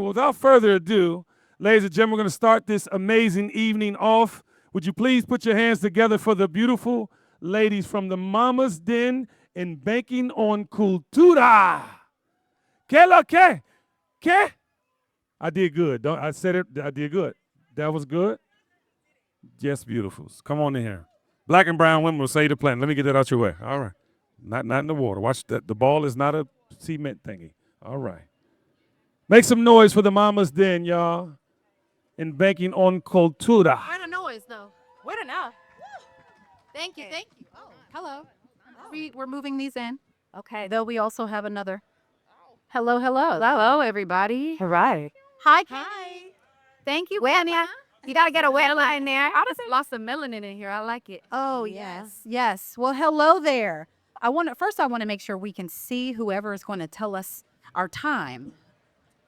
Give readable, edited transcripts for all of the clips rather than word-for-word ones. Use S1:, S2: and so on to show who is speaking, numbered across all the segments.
S1: Without further ado, ladies and gentlemen, we're going to start this amazing evening off. Would you please put your hands together for the beautiful ladies from the Mama's Den in Banking on Cultura. Que lo que? Que? I did good. I said it. I did good. That was good. Yes, beautifuls. Come on in here. Black and brown women will say the plan. Let me get that out your way. All right. Not in the water. Watch that. The ball is not a cement thingy. All right. Make some noise for the Mama's Den, y'all. In Banking on Cultura.
S2: Where the noise, though?
S3: Where the now?
S2: Thank you, thank you.
S3: Oh, hello. We're moving these in.
S2: Okay.
S3: Though we also have another.
S2: Hello, hello.
S3: Hello, everybody.
S2: All right.
S3: Hi.
S2: Hi.
S3: Thank you.
S2: Wena. You gotta get a wena in there.
S3: I just lost some melanin in here. I like it.
S2: Oh,
S3: Yes. Well, hello there. I want to make sure we can see whoever is going to tell us our time.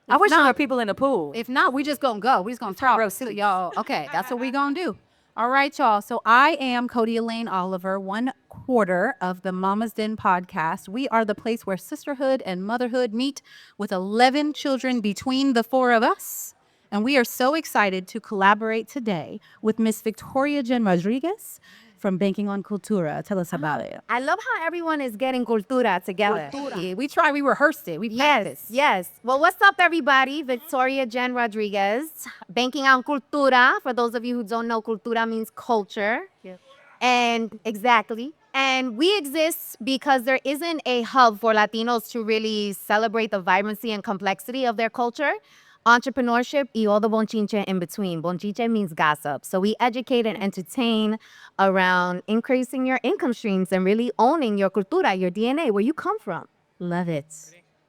S4: I wish
S3: not-
S4: there were people in the pool.
S3: If not, we just gonna go. We just gonna talk to y'all. Okay, that's what we gonna do. All right, y'all. So I am Cody Elaine Oliver, 1/4 of the Mama's Den podcast. We are the place where sisterhood and motherhood meet with 11 children between the four of us. And we are so excited to collaborate today with Miss Victoria Jenn Rodriguez from Banking on Cultura. Tell us about it.
S2: I love how everyone is getting cultura together.
S3: Yeah, we rehearsed it. We practiced.
S2: Yes. Well, what's up, everybody? Victoria Jenn Rodriguez, Banking on Cultura. For those of you who don't know, cultura means culture.
S3: Yep.
S2: And exactly. And we exist because there isn't a hub for Latinos to really celebrate the vibrancy and complexity of their culture, entrepreneurship, y all the bonchinche in between. Bonchinche means gossip. So we educate and entertain around increasing your income streams and really owning your cultura, your DNA, where you come from.
S3: Love it.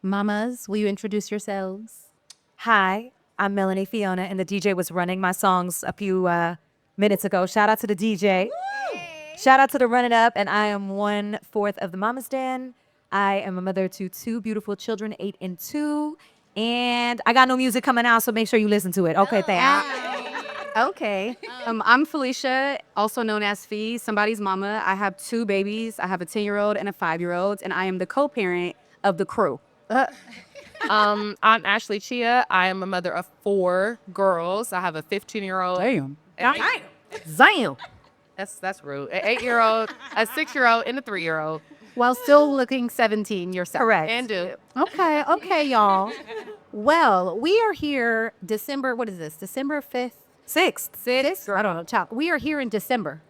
S3: Mamas, will you introduce yourselves?
S4: Hi, I'm Melanie Fiona, and the DJ was running my songs a few minutes ago. Shout out to the DJ. Shout out to the Run It Up, and I am 1/4 of the Mama's Den. I am a mother to 2 beautiful children, 8 and 2. And I got no music coming out, so make sure you listen to it. Okay, thanks.
S2: Okay.
S5: I'm Felicia, also known as Fee, somebody's mama. I have 2 babies. I have a 10-year-old and a 5-year-old, and I am the co-parent of the crew.
S6: I'm Ashley Chia. I am a mother of 4 girls. I have a 15-year-old.
S3: Damn.
S2: Zion.
S6: That's rude. An 8-year-old, a 6-year-old, and a 3-year-old.
S3: While still looking 17 yourself.
S4: Correct.
S6: And do.
S3: Okay, y'all. Well, we are here December 5th?
S4: 6th.
S3: I don't know, child. We are here in December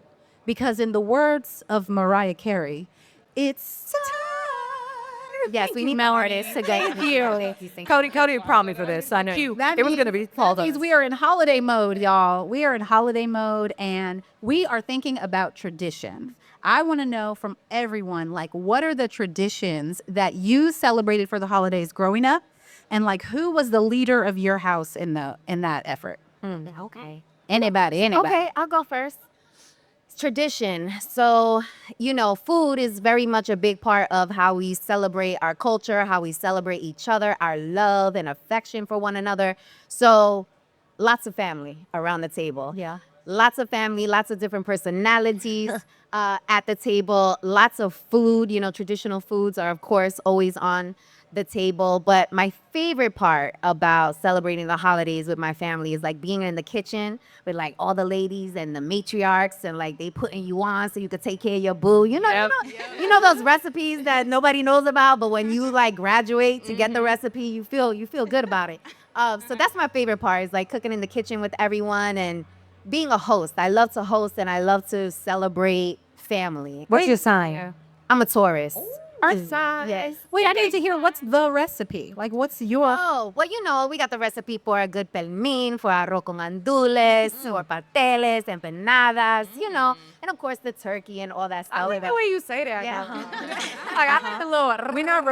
S3: because in the words of Mariah Carey, it's time.
S2: Yes, we need more artists today.
S4: Cody prompted me for this. I know
S3: That
S4: it was
S3: means-
S4: going to be called
S3: that
S4: on
S3: means
S4: us.
S3: we are in holiday mode, y'all. We are in holiday mode, and we are thinking about tradition. I want to know from everyone, like, what are the traditions that you celebrated for the holidays growing up, and like, who was the leader of your house in that effort?
S2: Okay.
S3: Anybody.
S2: Okay, I'll go first. It's tradition. So, food is very much a big part of how we celebrate our culture, how we celebrate each other, our love and affection for one another. So, lots of family around the table.
S3: Yeah.
S2: Lots of family, lots of different personalities at the table, lots of food. Traditional foods are, of course, always on the table. But my favorite part about celebrating the holidays with my family is like being in the kitchen with like all the ladies and the matriarchs, and like they putting you on so you could take care of your boo. You know those recipes that nobody knows about, but when you like graduate to get the recipe, you feel good about it. So that's my favorite part, is like cooking in the kitchen with everyone and being a host. I love to host and I love to celebrate family.
S4: What's your sign?
S2: I'm a Taurus.
S3: Earth sign.
S2: Yes.
S3: Wait, I need to hear what's the recipe. Like, what's your?
S2: Oh, well, we got the recipe for a good pelmin, for arroz con gandules, for pasteles, empanadas, and of course the turkey and all that stuff.
S4: I like the way you say that.
S2: Yeah.
S4: Like, I like the little. We not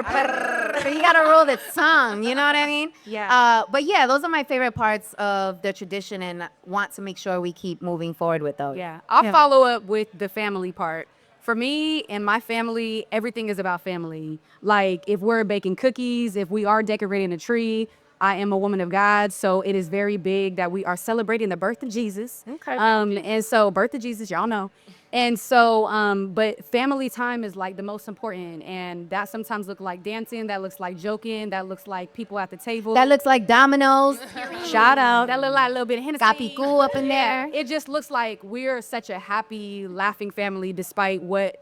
S2: So you gotta roll the tongue, you know what I mean?
S4: Yeah.
S2: But yeah, those are my favorite parts of the tradition, and want to make sure we keep moving forward with those.
S5: Yeah, I'll follow up with the family part. For me and my family, everything is about family. Like, if we're baking cookies, if we are decorating a tree, I am a woman of God, so it is very big that we are celebrating the birth of Jesus.
S6: Okay.
S5: And so birth of Jesus, y'all know. And so, but family time is like the most important, and that sometimes look like dancing, that looks like joking, that looks like people at the table.
S2: That looks like dominoes. Shout out.
S5: That look like a little bit of Hennessy.
S2: Gapicu up in there.
S5: It just looks like we're such a happy, laughing family despite what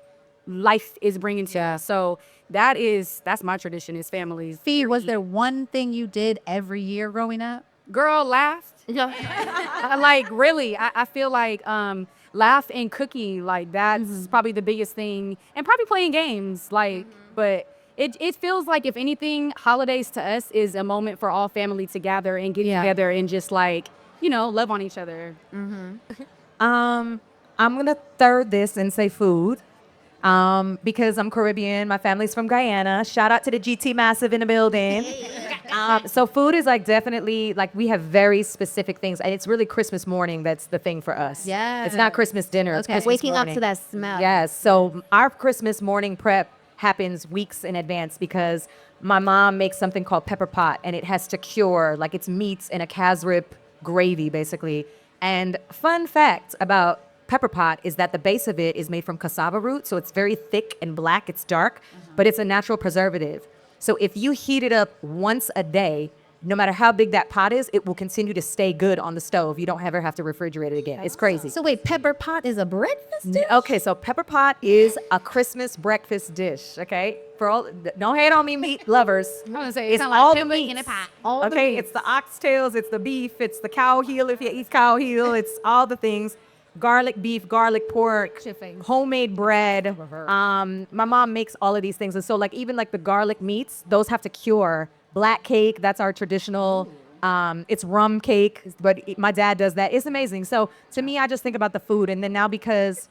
S5: life is bringing to us. So that's my tradition is families.
S3: Fee, was there one thing you did every year growing up?
S5: Girl, laughed. Like really, I feel like laugh and cooking, like that's probably the biggest thing, and probably playing games, like but it feels like, if anything, holidays to us is a moment for all family to gather and get together and just like, love on each other.
S4: I'm gonna third this and say food. Because I'm Caribbean, my family's from Guyana. Shout out to the GT Massive in the building. So food is like definitely like we have very specific things, and it's really Christmas morning that's the thing for us.
S2: Yeah.
S4: It's not Christmas dinner. It's
S2: Okay.
S4: Christmas
S2: Waking up
S4: morning.
S2: to that smell.
S4: Yes. So our Christmas morning prep happens weeks in advance because my mom makes something called pepper pot, and it has to cure, like it's meats in a casrip gravy, basically. And fun fact about pepper pot is that the base of it is made from cassava root, so it's very thick and black. It's dark, but it's a natural preservative. So if you heat it up once a day, no matter how big that pot is, it will continue to stay good on the stove. You don't ever have to refrigerate it again. It's crazy.
S2: So wait, pepper pot is a breakfast dish?
S4: Okay, so pepper pot is a Christmas breakfast dish. Okay, for all, don't hate on me, meat lovers.
S5: I was gonna say,
S4: It's
S5: sound
S4: all
S5: like
S4: the
S5: pimple in
S4: meats.
S5: a pot.
S2: All the
S4: Okay,
S2: meats.
S4: it's the oxtails, it's the beef, it's the cow heel if you eat cow heel, it's all the things. Garlic beef, garlic pork, homemade bread. My mom makes all of these things, and so like even like the garlic meats, those have to cure. Black cake, that's our traditional. It's rum cake, but my dad does that. It's amazing. So to me, I just think about the food, and then now because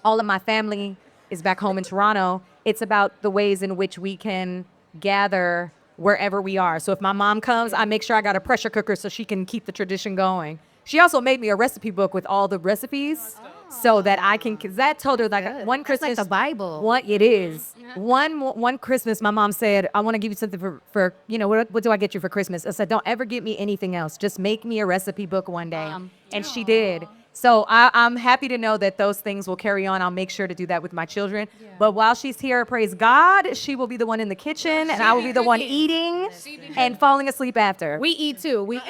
S4: all of my family is back home in Toronto, it's about the ways in which we can gather wherever we are. So if my mom comes, I make sure I got a pressure cooker so she can keep the tradition going. She also made me a recipe book with all the recipes so that I can, because that told her like one
S2: That's
S4: Christmas.
S2: like the Bible.
S4: What it is. One Christmas, my mom said, I want to give you something for what do I get you for Christmas? I said, don't ever get me anything else. Just make me a recipe book one day. And she did. So I'm happy to know that those things will carry on. I'll make sure to do that with my children. But while she's here, praise God, she will be the one in the kitchen, and I will be the one eating and falling asleep after.
S5: We eat too. We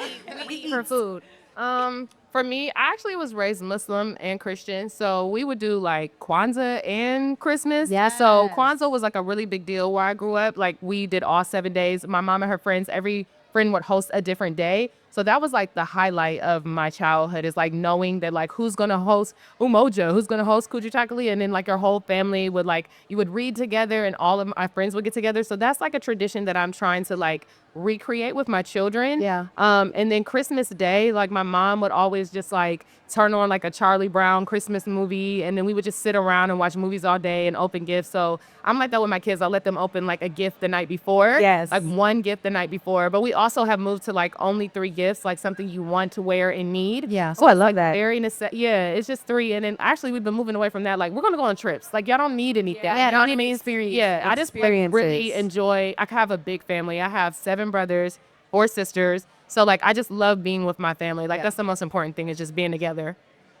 S5: eat for food.
S6: For me, I actually was raised Muslim and Christian, so we would do like Kwanzaa and Christmas. Yeah. So Kwanzaa was like a really big deal where I grew up. Like we did all 7 days. My mom and her friends, every friend would host a different day. So that was like the highlight of my childhood, is like knowing that like who's gonna host Umoja, who's gonna host Kujitakali, and then like your whole family would like, you would read together and all of my friends would get together. So that's like a tradition that I'm trying to like recreate with my children.
S2: Yeah.
S6: And then Christmas Day, like my mom would always just like turn on like a Charlie Brown Christmas movie, and then we would just sit around and watch movies all day and open gifts. So I'm like that with my kids. I'll let them open like a gift the night before.
S4: Yes.
S6: Like one gift the night before. But we also have moved to like only 3 gifts, like something you want to wear and need.
S2: Yeah.
S4: Oh, I love that.
S6: Very yeah, it's just 3. And then actually we've been moving away from that. Like we're gonna go on trips. Like y'all don't need anything.
S2: Yeah,
S6: don't
S2: don't
S6: need experience. Yeah, I just like, really enjoy. I have a big family. I have 7 brothers, 4 sisters. So like I just love being with my family. Like that's the most important thing, is just being together.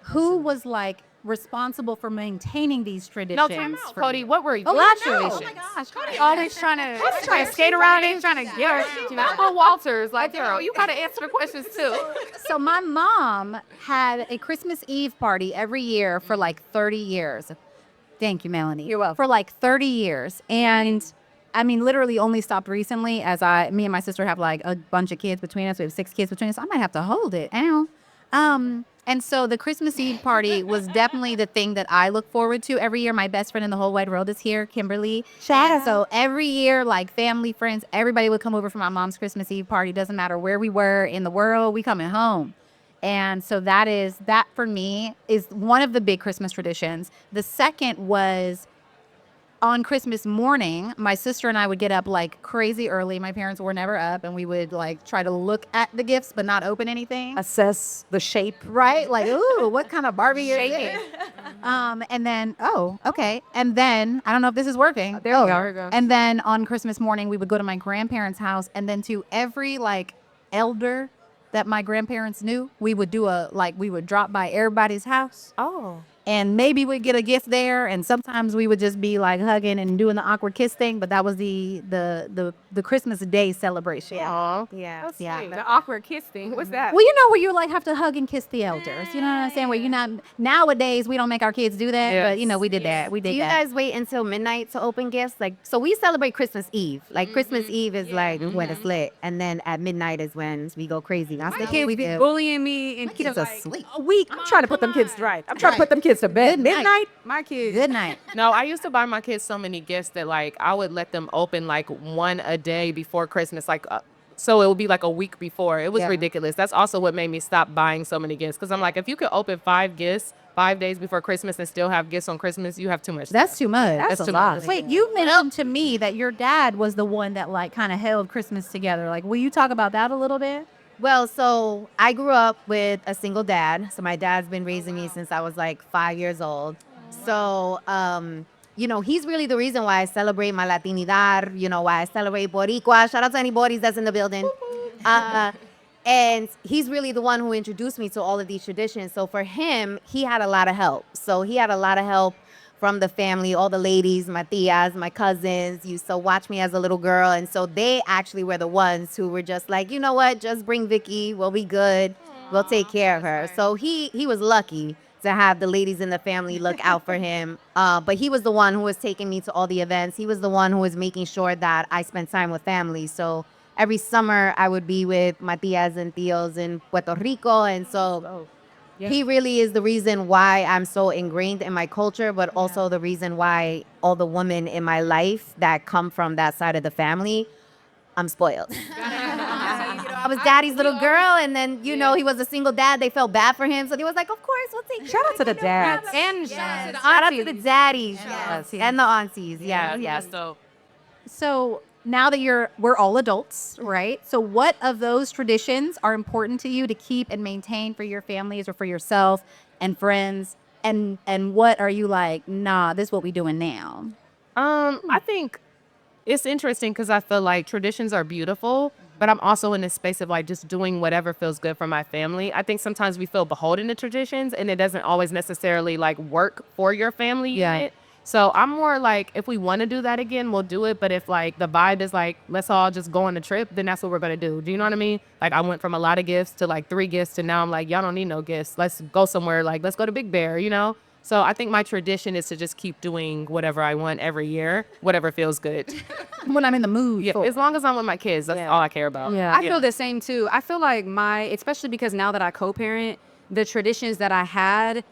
S3: Who was like responsible for maintaining these traditions?
S6: No, time out, Cody. What were you?
S5: Oh my gosh, Cody always trying to skate around and trying to get her.
S6: I'm on Walters. Like, girl, you gotta answer the questions too.
S3: So my mom had a Christmas Eve party every year for like 30 years. Thank you, Melanie.
S4: You're welcome.
S3: For like 30 years. And I mean, literally only stopped recently, as me and my sister have like a bunch of kids between us. We have 6 kids between us. I might have to hold it. Ow. And so the Christmas Eve party was definitely the thing that I look forward to every year. My best friend in the whole wide world is here, Kimberly. So every year, like family, friends, everybody would come over for my mom's Christmas Eve party. Doesn't matter where we were in the world, we coming home. And so that for me is one of the big Christmas traditions. The second was on Christmas morning, my sister and I would get up like crazy early. My parents were never up, and we would like try to look at the gifts but not open anything.
S4: Assess the shape.
S3: Right? Like, ooh, what kind of Barbie is this? And then, okay. And then, I don't know if this is working.
S4: There we go.
S3: And then on Christmas morning, we would go to my grandparents' house, and then to every like elder that my grandparents knew. We would do we would drop by everybody's house.
S2: Oh.
S3: And maybe we'd get a gift there, and sometimes we would just be like hugging and doing the awkward kiss thing. But that was the Christmas Day celebration.
S6: Aw.
S2: Yeah.
S6: That's
S2: Yeah.
S6: sweet. The awkward kiss thing. What's that?
S3: Well, you know where you like have to hug and kiss the elders. You know what I'm saying? Where you're not nowadays we don't make our kids do that, but you know we did that. We
S2: Do
S3: did
S2: you
S3: that.
S2: guys wait until midnight to open gifts? Like, so we celebrate Christmas Eve. Like, Christmas Eve is like when it's lit, and then at midnight is when we go crazy. That's
S5: My
S2: what
S5: kids
S2: we
S5: be
S2: do.
S5: bullying me and
S2: Kids
S5: to
S2: are
S5: like
S2: asleep.
S5: a week.
S4: I'm trying to put them kids right. I'm trying to put them kids to bed. Midnight.
S5: My kids.
S3: Good night.
S6: No, I used to buy my kids so many gifts that like I would let them open like one a day before Christmas, like so it would be like a week before. It was ridiculous. That's also what made me stop buying so many gifts because I'm like, if you could open 5 gifts 5 days before Christmas and still have gifts on Christmas, you have too much.
S3: That's too much.
S4: That's a
S6: too
S4: lot.
S6: much.
S3: Wait, you mentioned to me that your dad was the one that like kind of held Christmas together. Like, will you talk about that a little bit?
S2: Well, so I grew up with a single dad. So my dad's been raising me since I was like 5 years old. So, you know, he's really the reason why I celebrate my Latinidad, you know, why I celebrate Boricua. Shout out to any Boris that's in the building. And he's really the one who introduced me to all of these traditions. So for him, he had a lot of help. So he had a lot of help from the family, all the ladies, my tias, my cousins used to watch me as a little girl. And so they actually were the ones who were just like, you know what, just bring Vicky, we'll be good. We'll take care of her. So he was lucky to have the ladies in the family look out for him. But he was the one who was taking me to all the events. He was the one who was making sure that I spent time with family. So every summer I would be with my tias and tios in Puerto Rico. And so he really is the reason why I'm so ingrained in my culture, but also the reason why all the women in my life that come from that side of the family, I'm spoiled. I was daddy's little girl, and then, you know, he was a single dad. They felt bad for him. So they was like, of course, we'll take care
S4: Shout out to the
S2: of you, no
S4: dads.
S2: problem.
S5: And
S2: Shout out to the daddies. Yes. And the aunties. Yeah. Yes.
S6: So
S3: So now that we're all adults, right? So what of those traditions are important to you to keep and maintain for your families or for yourself and friends? And what are you like, nah, this is what we doing now?
S6: I think it's interesting because I feel like traditions are beautiful, but I'm also in this space of like just doing whatever feels good for my family. I think sometimes we feel beholden to traditions and it doesn't always necessarily like work for your family unit. So I'm more like, if we want to do that again, we'll do it. But if like the vibe is like, let's all just go on a trip, then that's what we're going to do. Do you know what I mean? Like I went from a lot of gifts to like 3 gifts to now I'm like, y'all don't need no gifts. Let's go somewhere. Like, let's go to Big Bear, you know? So I think my tradition is to just keep doing whatever I want every year, whatever feels good.
S3: When I'm in the mood.
S6: Yeah, as long as I'm with my kids, that's all I care about.
S5: I feel the same too. I feel like especially because now that I co-parent, the traditions that I had,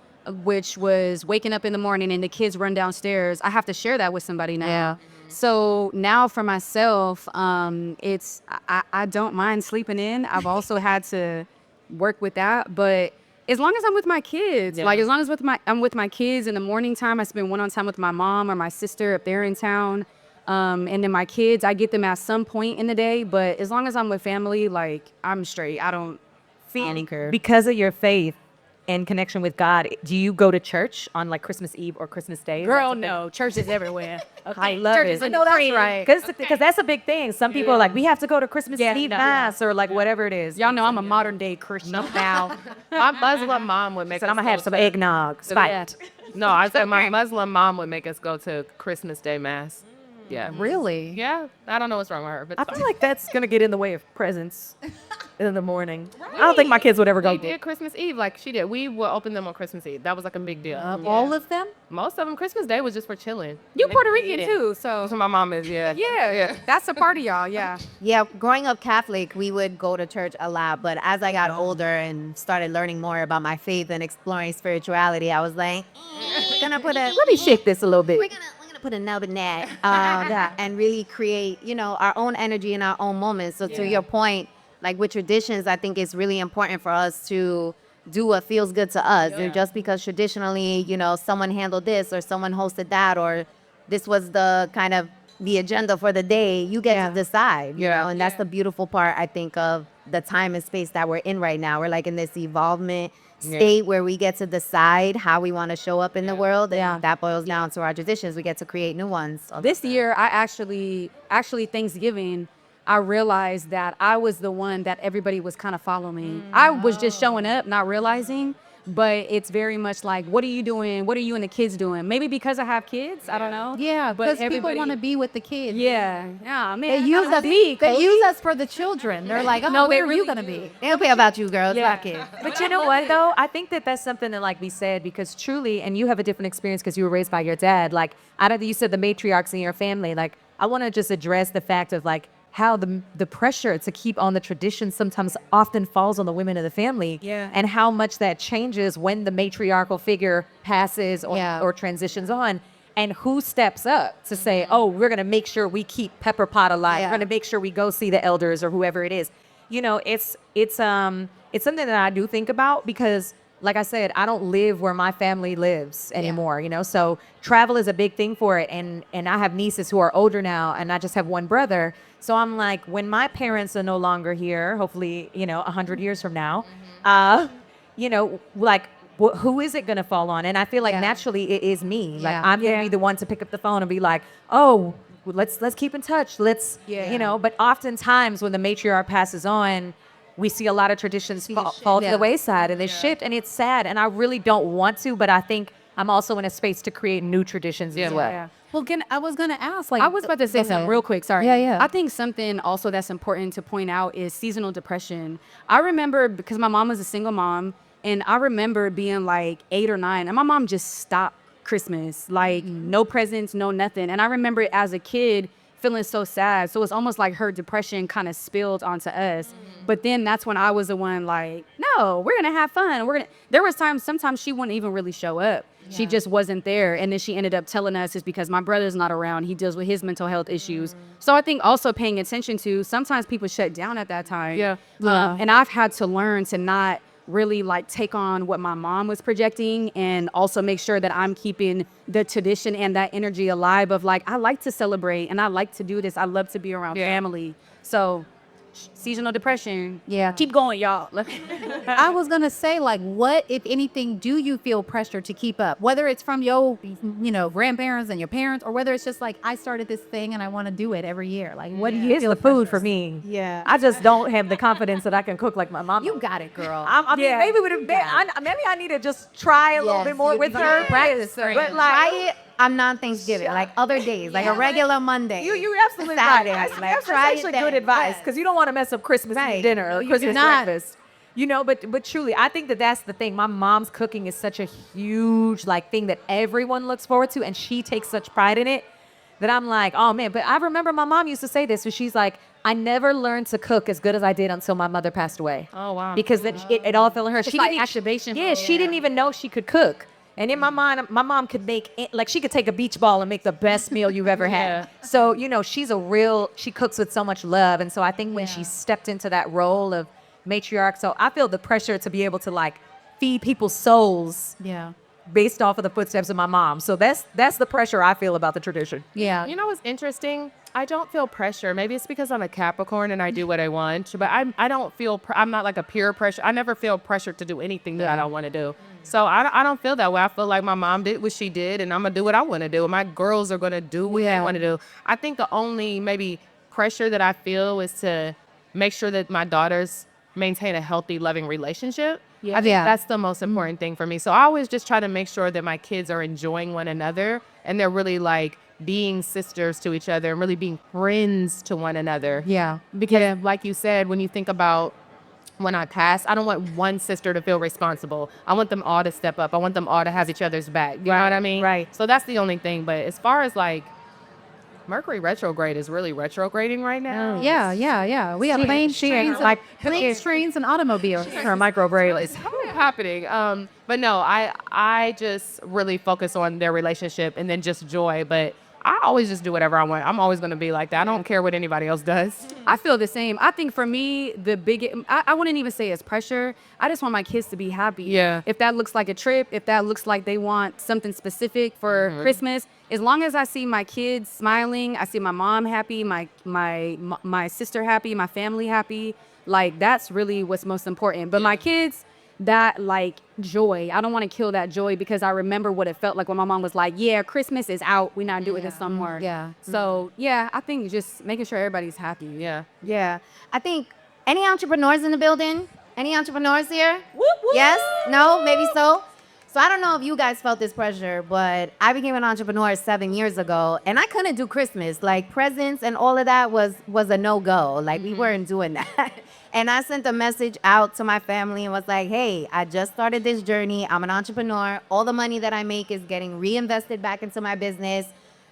S5: which was waking up in the morning and the kids run downstairs, I have to share that with somebody now.
S3: Yeah.
S5: So now for myself, I don't mind sleeping in. I've also had to work with that, but as long as I'm with my kids, like as long as I'm with my kids in the morning time, I spend one-on-one time with my mom or my sister if they're in town. And then my kids, I get them at some point in the day, but as long as I'm with family, like I'm straight. I don't
S4: See,
S2: Annie curve.
S4: because of your faith and connection with God, do you go to church on like Christmas Eve or Christmas Day? Is that
S5: Girl,
S4: something-
S5: no. Church is everywhere.
S4: I love
S5: Church
S4: it.
S5: is in
S4: No, that's
S5: free.
S4: right. Because that's a big thing. Some people are like, we have to go to Christmas Eve mass or like whatever it is.
S5: Y'all know I'm a modern day Christian now.
S6: My Muslim mom would make
S4: Said
S6: us
S4: I'm gonna
S6: go
S4: have some
S6: to-
S4: eggnog. Spiked.
S6: No, I said my Muslim mom would make us go to Christmas Day mass. Yeah.
S3: Really?
S6: Yeah. I don't know what's wrong with her, but
S4: I
S6: it's
S4: feel
S6: fine.
S4: like that's gonna get in the way of presents in the morning. I don't think my kids would ever go.
S6: We did Christmas Eve like she did. We would open them on Christmas Eve. That was like a big deal.
S3: All of them?
S6: Most of them, Christmas Day was just for chilling.
S5: You
S6: They
S5: Puerto
S6: didn't
S5: Rican
S6: eat it.
S5: too, so
S6: That's what my mom is, yeah.
S5: yeah. That's a party, y'all. Yeah.
S2: Yeah, growing up Catholic, we would go to church a lot. But as I got older and started learning more about my faith and exploring spirituality, I was like, let me shake this a little bit. We're gonna put a nub in that, and really create, you know, our own energy in our own moments. So to your point, like with traditions, I think it's really important for us to do what feels good to us. And just because traditionally, you know, someone handled this or someone hosted that or this was the kind of the agenda for the day, you get to decide, you know, and that's the beautiful part, I think, of the time and space that we're in right now. We're like in this evolvement state where we get to decide how we want to show up in the world. And that boils down to our traditions. We get to create new ones. So
S5: This year, I actually Thanksgiving, I realized that I was the one that everybody was kind of following. I was just showing up, not realizing. But it's very much like, what are you doing? What are you and the kids doing? Maybe because I have kids, I don't know.
S3: Yeah,
S5: but
S3: because people want to be with the kids.
S5: Yeah, man.
S3: They use us. They use us for the children. They're like, oh,
S5: No, they
S3: where are
S5: really
S3: you gonna be?
S2: They don't care about you, girls.
S5: Yeah.
S2: Fuck it.
S4: But you know what, though? I think that that's something that, like we said, because truly, and you have a different experience because you were raised by your dad. Like, out of you said the matriarchs in your family. Like, I want to just address the fact of like how the pressure to keep on the tradition sometimes often falls on the women of the family.
S5: Yeah.
S4: And how much that changes when the matriarchal figure passes
S2: Yeah.
S4: or transitions on. And who steps up to say, oh, we're going to make sure we keep Pepper Pot alive.
S2: Yeah.
S4: We're going to make sure we go see the elders or whoever it is. You know, it's something that I do think about because, like I said, I don't live where my family lives anymore, you know? So travel is a big thing for it. And I have nieces who are older now, and I just have one brother. So I'm like, when my parents are no longer here, hopefully, 100 years from now, like, who is it going to fall on? And I feel like naturally it is me. Like,
S2: Yeah.
S4: I'm going to be the one to pick up the phone and be like, oh, let's keep in touch. Let's, but oftentimes when the matriarch passes on, we see a lot of traditions fall to the wayside and they shift, and it's sad. And I really don't want to, but I think I'm also in a space to create new traditions as well.
S5: Yeah.
S3: Well, I was gonna ask, like,
S5: I was about to say something real quick. Sorry.
S3: Yeah, yeah.
S5: I think something also that's important to point out is seasonal depression. I remember because my mom was a single mom, and I remember being like 8 or 9, and my mom just stopped Christmas, like no presents, no nothing. And I remember as a kid feeling so sad. So it's almost like her depression kind of spilled onto us. But then that's when I was the one like, no, we're gonna have fun. There was sometimes she wouldn't even really show up. She just wasn't there. And then she ended up telling us it's because my brother's not around. He deals with his mental health issues. So I think also paying attention to sometimes people shut down at that time.
S6: Yeah.
S5: And I've had to learn to not really like take on what my mom was projecting, and also make sure that I'm keeping the tradition and that energy alive of like, I like to celebrate and I like to do this. I love to be around family. So seasonal depression.
S3: Yeah.
S5: Keep going, y'all.
S3: I was gonna say, like, what, if anything, do you feel pressure to keep up? Whether it's from your, grandparents and your parents, or whether it's just like, I started this thing and I want to do it every year. Like, what do you
S4: It's
S3: feel
S4: the food for me.
S3: Yeah.
S4: I just don't have the confidence that I can cook like my mom.
S3: You got it, girl.
S4: I mean, maybe maybe I need to just try a little
S2: Yes,
S4: bit more
S2: you
S4: with
S2: need
S4: her.
S2: to practice,
S4: But
S2: friend.
S4: like,
S2: Try it on non-Thanksgiving, like other days, like a regular Monday.
S4: you absolutely
S2: Saturday,
S4: right.
S2: like,
S4: That's
S2: try it
S4: actually
S2: then.
S4: good advice
S2: Yeah.
S4: because you don't want to mess up Christmas
S2: Right.
S4: dinner or
S2: You
S4: Christmas
S2: do not.
S4: breakfast. But truly, I think that that's the thing. My mom's cooking is such a huge thing that everyone looks forward to, and she takes such pride in it that I'm like, oh man. But I remember my mom used to say this, where she's like, I never learned to cook as good as I did until my mother passed away.
S6: Oh, wow.
S4: Because then it all fell on her. She
S5: like
S4: didn't
S5: activation.
S4: Yeah, she didn't even know she could cook. And in my mind, my mom could make she could take a beach ball and make the best meal you've ever had. So she cooks with so much love, and so I think when she stepped into that role of matriarch, so I feel the pressure to be able to feed people's souls
S3: Yeah.
S4: based off of the footsteps of my mom. So that's the pressure I feel about the tradition.
S3: Yeah.
S6: You know what's interesting? I don't feel pressure. Maybe it's because I'm a Capricorn and I do what I want. But I don't feel. I'm not like a peer pressure. I never feel pressured to do anything that I don't want to do. So I don't feel that way. I feel like my mom did what she did, and I'm gonna do what I want to do. And my girls are gonna do what they want to do. I think the only maybe pressure that I feel is to make sure that my daughters maintain a healthy, loving relationship.
S3: Yeah.
S6: I think that's the most important thing for me. So I always just try to make sure that my kids are enjoying one another, and they're really being sisters to each other and really being friends to one another.
S3: Yeah.
S6: Because like you said, when you think about when I pass, I don't want one sister to feel responsible. I want them all to step up. I want them all to have each other's back. You know what I mean?
S4: Right.
S6: So that's the only thing. But as far as Mercury retrograde is really retrograding right now.
S3: Yeah. We have planes, trains, planes, trains, and automobiles.
S4: Her microbraid is
S6: Happening. But no, I just really focus on their relationship and then just joy. But I always just do whatever I want. I'm always going to be like that. I don't care what anybody else does.
S5: I feel the same. I think for me, the biggest, I wouldn't even say it's pressure. I just want my kids to be happy.
S6: Yeah.
S5: If that looks like a trip, if that looks like they want something specific for Christmas, as long as I see my kids smiling, I see my mom happy, my sister happy, my family happy, that's really what's most important. But my kids, that like joy. I don't want to kill that joy because I remember what it felt like when my mom was like, yeah, Christmas is out. We're not doing this no more.
S3: Yeah.
S5: So yeah, I think just making sure everybody's happy. Yeah.
S2: Yeah. I think any entrepreneurs in the building? Any entrepreneurs here? Yes? No? Maybe so? So I don't know if you guys felt this pressure, but I became an entrepreneur 7 years ago and I couldn't do Christmas. Like presents and all of that was a no-go. Like we weren't doing that. And I sent a message out to my family and was like, hey, I just started this journey. I'm an entrepreneur. All the money that I make is getting reinvested back into my business.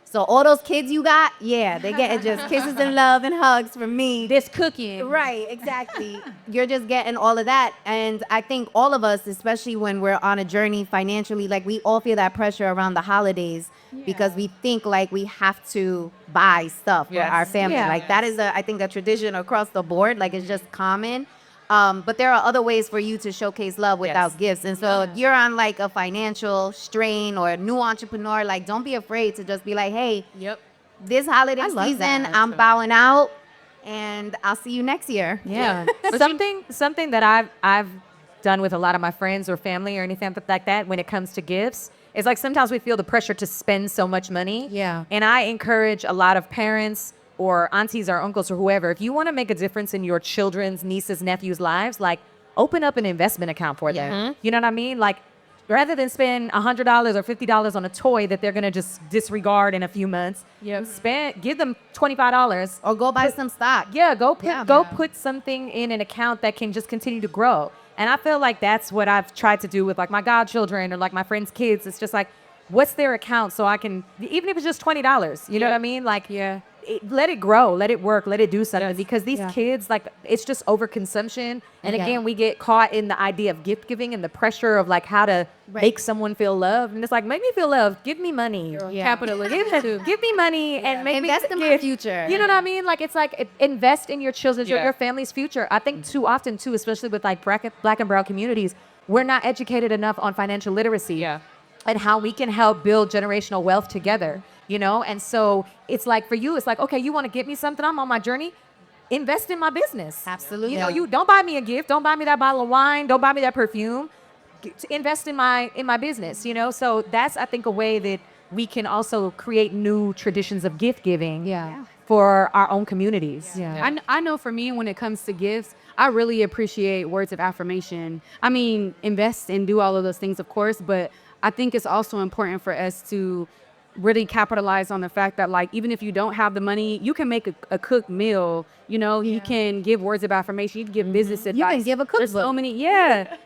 S2: So all those kids you got, yeah, they get just kisses and love and hugs from me.
S5: This cooking.
S2: Right, exactly. You're just getting all of that. And I think all of us, especially when we're on a journey financially, like we all feel that pressure around the holidays because we think like we have to buy stuff for our family.
S3: Yeah.
S2: Like that is, I think, a tradition across the board. Like it's just common. But there are other ways for you to showcase love without gifts. And so if you're on like a financial strain or a new entrepreneur, like don't be afraid to just be like, hey, this holiday
S3: love
S2: season,
S3: that.
S2: I'm bowing out and I'll see you next year.
S3: Yeah.
S4: Something that I've done with a lot of my friends or family or anything like that when it comes to gifts is like sometimes we feel the pressure to spend so much money.
S3: Yeah.
S4: And I encourage a lot of parents or aunties or uncles or whoever, if you want to make a difference in your children's, nieces, nephews' lives, like open up an investment account for them. You know what I mean? Like rather than spend $100 or $50 on a toy that they're gonna just disregard in a few months, give them $25
S2: Or go buy some stock.
S4: Yeah, go put something in an account that can just continue to grow. And I feel like that's what I've tried to do with like my godchildren or like my friends' kids. It's just like, what's their account so I can, even if it's just $20, you know what I mean? Like, let it grow, let it work, let it do something because these kids, like, it's just overconsumption. And again, we get caught in the idea of gift giving and the pressure of like how to make someone feel loved. And it's like, make me feel loved. Give me money.
S5: Capitalism.
S4: Give me money and make
S2: Invest
S4: me
S2: in my
S4: gift.
S2: future.
S4: You know what I mean? Like, it's like invest in your children's, your family's future. I think too often too, especially with like black and brown communities, we're not educated enough on financial literacy. And how we can help build generational wealth together, you know? And so it's like for you, it's like, okay, you want to get me something? I'm on my journey. Invest in my business.
S2: Absolutely.
S4: You know, you don't buy me a gift. Don't buy me that bottle of wine. Don't buy me that perfume. Invest in my business, you know? So that's, I think, a way that we can also create new traditions of gift giving for our own communities.
S5: I know for me, when it comes to gifts, I really appreciate words of affirmation. I mean, invest and do all of those things, of course, but I think it's also important for us to really capitalize on the fact that, like, even if you don't have the money, you can make a cooked meal. You know, you can give words of affirmation. You can give business advice.
S3: You can give a cookbook.
S5: There's so many,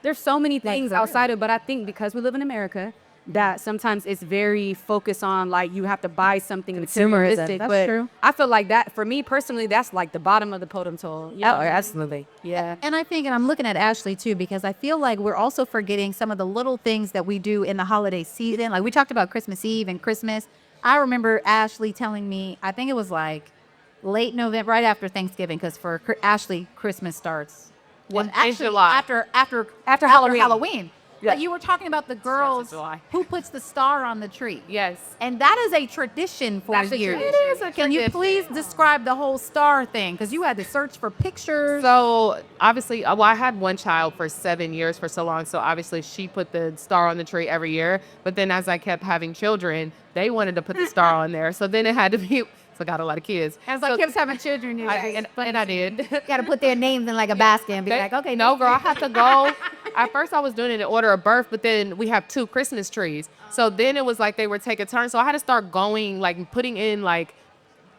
S5: there's so many things outside of. But I think because we live in America, that sometimes it's very focused on like you have to buy something materialistic.
S3: That's
S5: but
S3: true.
S5: I feel like that for me personally, that's like the bottom of the totem pole.
S4: Oh, absolutely.
S5: Yeah.
S3: And I think, and I'm looking at Ashley too, because I feel like we're also forgetting some of the little things that we do in the holiday season. Like we talked about Christmas Eve and Christmas. I remember Ashley telling me, I think it was like late November, right after Thanksgiving, because for Ashley, Christmas starts. Well, actually,
S6: July.
S3: after
S5: Halloween.
S3: Halloween.
S5: Yeah.
S3: But you were talking about the girls
S6: July.
S3: who puts the star on the tree.
S6: Yes.
S3: And that is a tradition for
S6: That's a
S3: years.
S6: tradition. It is a
S3: Can you
S6: tradition.
S3: please describe the whole star thing? Because you had to search for pictures.
S6: So obviously, well, I had one child for 7 years for so long. So obviously, she put the star on the tree every year. But then as I kept having children, they wanted to put the star on there. So then it had to be. So I got a lot of kids.
S3: As like kids having children.
S6: And I did.
S2: Got to put their names in like a basket and be like, okay,
S6: No, girl, I had to go. At first, I was doing it in order of birth, but then we have 2 Christmas trees. So then it was like they were taking turns. So I had to start going, like putting in like,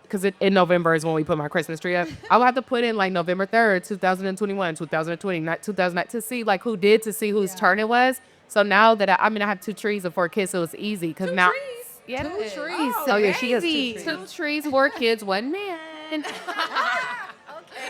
S6: because in November is when we put my Christmas tree up. I would have to put in like November 3rd, 2021, 2020, not 2009, to see like who did, to see whose turn it was. So now that I have 2 trees and 4 kids, so it's easy. Because now. Yeah.
S3: 2 trees.
S4: Oh, yeah, she has 2 trees.
S6: 2 trees, 4 kids, 1 man.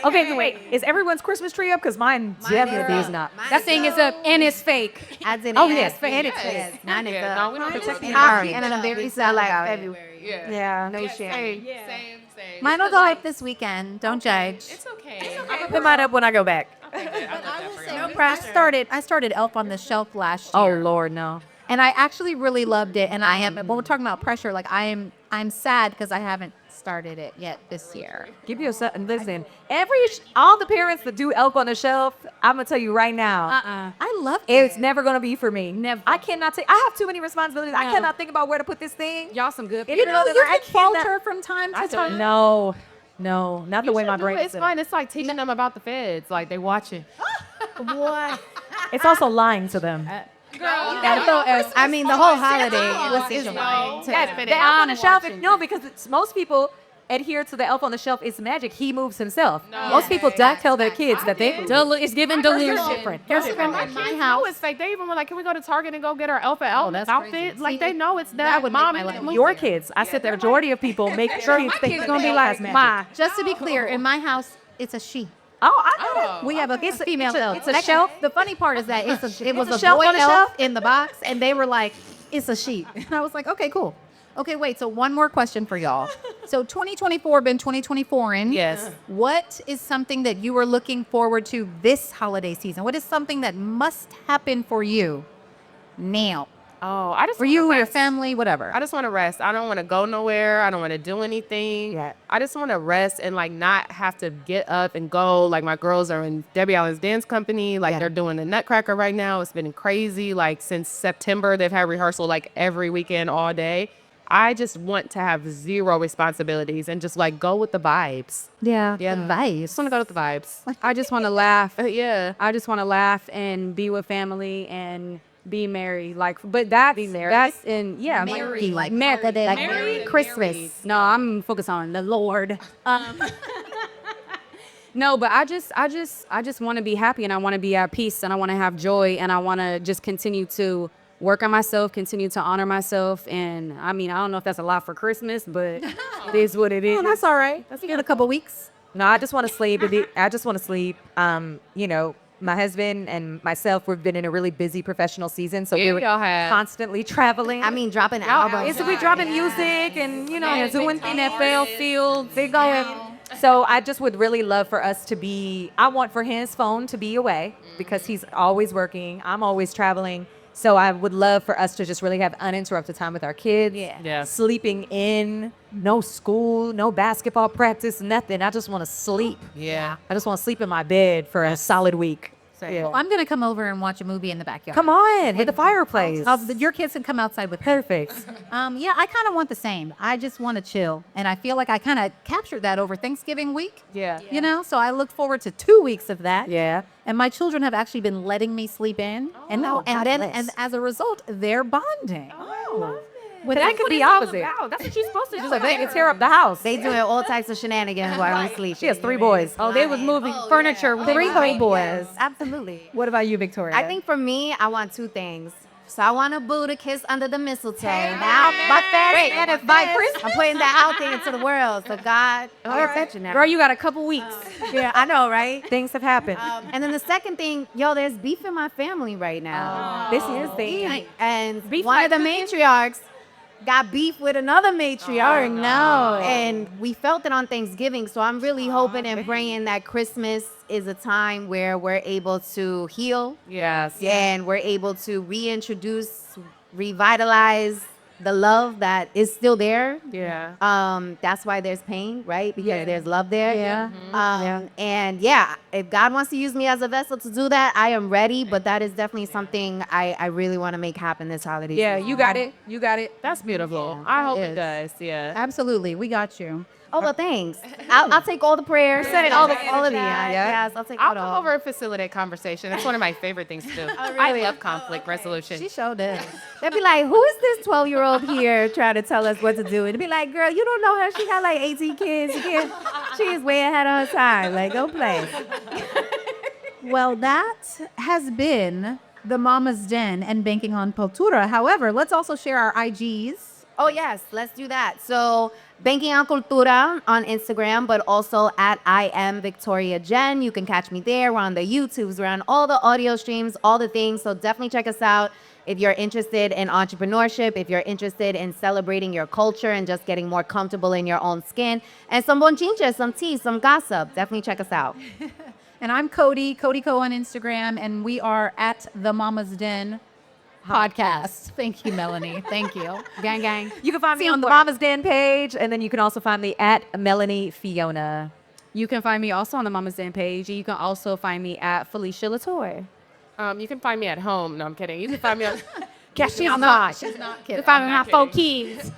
S4: Okay, so wait, is everyone's Christmas tree up? Because mine definitely is not.
S5: That thing is up and it's fake.
S2: As in
S4: Oh,
S2: it
S4: yes,
S2: is.
S4: and it's
S2: Yes.
S4: fake.
S2: Mine is
S6: Yeah, no, we don't protect
S2: and
S6: the
S2: I'm and I'm very sad like February.
S4: Yeah, no shame.
S6: Same.
S3: Mine will go up this weekend. Don't judge.
S6: It's okay.
S4: Put mine up when I go back.
S3: I started Elf on the Shelf last
S4: Oh,
S3: year.
S4: Lord, no.
S3: And I actually really loved it. And I am, when we're talking about pressure, like I'm sad because I haven't started it yet this year.
S4: Give yourself, and listen, all the parents that do Elf on the Shelf, I'm gonna tell you right now,
S3: I love
S4: it's never gonna be for me.
S5: Never.
S4: I cannot take. I have too many responsibilities. I cannot think about where to put this thing.
S5: Y'all some good
S4: You
S5: people.
S4: know,
S3: You
S4: I
S3: can
S4: cannot-
S3: falter from time to
S5: I
S3: time.
S5: don't-
S4: No, not the way my brain
S6: It's
S4: is.
S6: fun. It's like teaching them about the feds. Like they watching.
S2: What?
S4: It's also lying to them.
S2: I mean, the whole holiday was is lying.
S4: The Elf on the Shelf. No, because most people adhere to the Elf on the Shelf. It's magic. He moves himself. Most people don't tell their kids that they move.
S5: It's giving delusion.
S2: Here's from my
S6: Kids
S2: house.
S6: know it's fake. They even were like, "Can we go to Target and go get our Elf
S3: that's
S6: outfit?"
S3: crazy.
S6: Like
S3: See,
S6: they know it's
S3: that would make
S6: mom
S3: my
S6: and
S3: life
S6: them
S4: Your
S6: moving.
S4: kids. I said the majority of people make sure
S5: My
S4: kids think
S5: kid's
S4: that
S5: gonna
S4: they
S5: be
S4: realize
S5: like,
S4: magic.
S5: Ma.
S3: Just to be clear, in my house, it's a she.
S4: Oh, I know that.
S3: We have a female elf.
S4: It's a shelf.
S3: The funny part is that it was
S4: a
S3: a
S4: shelf
S3: boy
S4: on a
S3: elf
S4: shelf?
S3: in the box, and they were like, "It's a sheep." And I was like, "Okay, cool." Okay, wait. So one more question for y'all. So 2024 been 2024 in.
S6: Yes.
S3: What is something that you are looking forward to this holiday season? What is something that must happen for you now?
S6: Oh, I just
S3: For
S6: wanna
S3: you or your
S6: rest.
S3: family, whatever.
S6: I just want to rest. I don't want to go nowhere. I don't want to do anything.
S4: Yeah.
S6: I just want to rest and like not have to get up and go. Like my girls are in Debbie Allen's dance company. Like they're doing the Nutcracker right now. It's been crazy. Like since September, they've had rehearsal like every weekend, all day. I just want to have zero responsibilities and just like go with the vibes.
S3: Yeah.
S6: Yeah.
S3: Vibes.
S6: Just want to go with the vibes.
S5: I just want to laugh.
S6: Yeah.
S5: I just want to laugh and be with family and be merry. Like, but that's in
S3: Merry, like
S5: merry,
S3: holiday,
S5: like
S3: Merry
S2: Christmas.
S5: No, I'm focused on the Lord. No, but I just want to be happy and I want to be at peace and I want to have joy and I want to just continue to work on myself, continue to honor myself. And I mean, I don't know if that's a lot for Christmas, but it is what it is.
S3: that's all right. That's in a couple weeks.
S4: No, I just want to sleep. I just want to sleep. You know, my husband and myself, we've been in a really busy professional season, so
S6: Yeah,
S4: we're
S6: y'all have.
S4: constantly traveling.
S2: I mean, dropping albums.
S4: we dropping music and doing NFL fields. They going. So I just would really love for us to be. I want for his phone to be away because he's always working. I'm always traveling. So I would love for us to just really have uninterrupted time with our kids.
S6: Yeah.
S4: Sleeping in, no school, no basketball practice, nothing. I just want to sleep.
S6: Yeah.
S4: I just want to sleep in my bed for a solid week. Yeah.
S3: I'm going to come over and watch a movie in the backyard.
S4: Come on, hit the fireplace.
S3: Your kids can come outside with me.
S4: Perfect.
S3: Yeah, I kind of want the same. I just want to chill. And I feel like I kind of captured that over Thanksgiving week.
S6: Yeah.
S3: You know, so I look forward to 2 weeks of that.
S4: Yeah.
S3: And my children have actually been letting me sleep in. And as a result, they're bonding.
S4: But that could be opposite.
S5: That's what you're supposed to do.
S4: So they can tear up the house.
S2: They doing all types of shenanigans while I'm sleeping.
S4: She has 3 boys.
S5: Oh, they was moving furniture. with
S2: Three
S5: their
S2: whole boys. Absolutely.
S3: What about you, Victoria?
S2: I think for me, I want 2 things. So I want a Buddha kiss under the mistletoe. Now, but wait, by Christmas, I'm putting that out there into the world. So God, pay attention now.
S5: Girl, you got a couple weeks.
S2: Yeah, I know, right?
S4: Things have happened.
S2: And then the second thing, there's beef in my family right now.
S4: This is the
S2: And
S5: Beef
S2: one
S5: like
S2: of the matriarchs got beef with another matriarch.
S4: no.
S2: And we felt it on Thanksgiving. So I'm really hoping and praying that Christmas is a time where we're able to heal
S6: Yes.
S2: and we're able to reintroduce, revitalize the love that is still there.
S6: Yeah.
S2: That's why there's pain, right? Because there's love there.
S3: Yeah.
S2: And if God wants to use me as a vessel to do that, I am ready. But that is definitely something I really want to make happen this holiday.
S5: Yeah,
S2: season.
S5: you got it. You got it.
S6: That's beautiful. I hope it does. Yeah.
S3: Absolutely. We got you.
S2: Oh, well, thanks. I'll take all the prayers. Send it all of you. Yes, I'll take
S6: I'll
S2: all
S6: come
S2: of
S6: over and facilitate conversation. That's one of my favorite things to do. I love conflict resolution.
S3: She showed us.
S2: They'll be like, who is this 12-year-old here trying to tell us what to do? And be like, girl, you don't know her. She got like 18 kids. She is way ahead of her time. Like, go play.
S3: Well, that has been the Mama's Den and Banking on Cultura. However, let's also share our IGs.
S2: Oh, yes, let's do that. So, Banking on Cultura on Instagram, but also at I am Victoria Jenn. You can catch me there. We're on the YouTubes. We're on all the audio streams, all the things. So, definitely check us out if you're interested in entrepreneurship, if you're interested in celebrating your culture and just getting more comfortable in your own skin. And some bonchinches, some tea, some gossip. Definitely check us out.
S3: And I'm Cody Co on Instagram, and we are at the Mama's Den podcast. Thank you, Melanie. Thank you. Gang, gang.
S4: You can find me
S3: See
S4: on
S3: you
S4: the
S3: later.
S4: Mama's Den page, and then you can also find me at Melanie Fiona.
S5: You can find me also on the Mama's Den page. And you can also find me at Felicia Latour.
S6: You can find me at home. No, I'm kidding. You can find me on.
S5: She's not
S3: She's not
S5: You
S3: kidding.
S5: can find me on my
S6: not
S5: 4
S6: kidding.
S5: kids.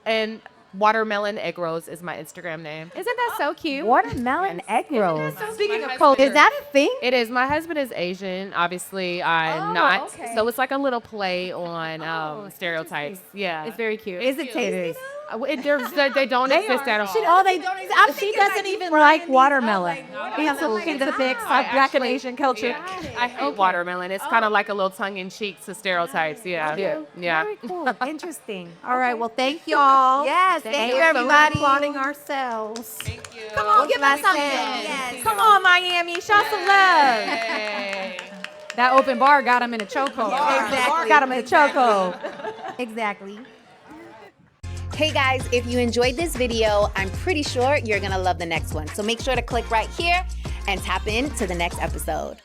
S6: And Watermelon Egg Rolls is my Instagram name.
S5: Isn't that so cute?
S4: Watermelon egg rolls.
S6: Speaking of
S2: Is that a thing?
S6: It is. My husband is Asian. Obviously, I'm not. So it's like a little play on stereotypes. Yeah.
S5: It's very cute.
S2: Is it tasty?
S6: They don't exist at all.
S4: Oh, they don't. She doesn't even like watermelon. He's a look into the fix of Black and Asian culture.
S6: I hate watermelon. It's kind of like a little tongue-in-cheek to stereotypes. Yeah. Yeah.
S4: Very cool. Interesting.
S3: All right. Well, thank y'all.
S2: Yes, thank you,
S3: for
S2: everybody.
S3: applauding ourselves.
S6: Thank you.
S4: Come on, give us something.
S2: Yes.
S4: Come on, Miami. Show some love.
S6: Hey.
S5: That open bar got him in a chokehold.
S2: Exactly.
S4: Got him in a chokehold.
S2: Exactly. Hey guys, if you enjoyed this video, I'm pretty sure you're gonna love the next one. So make sure to click right here and tap in to the next episode.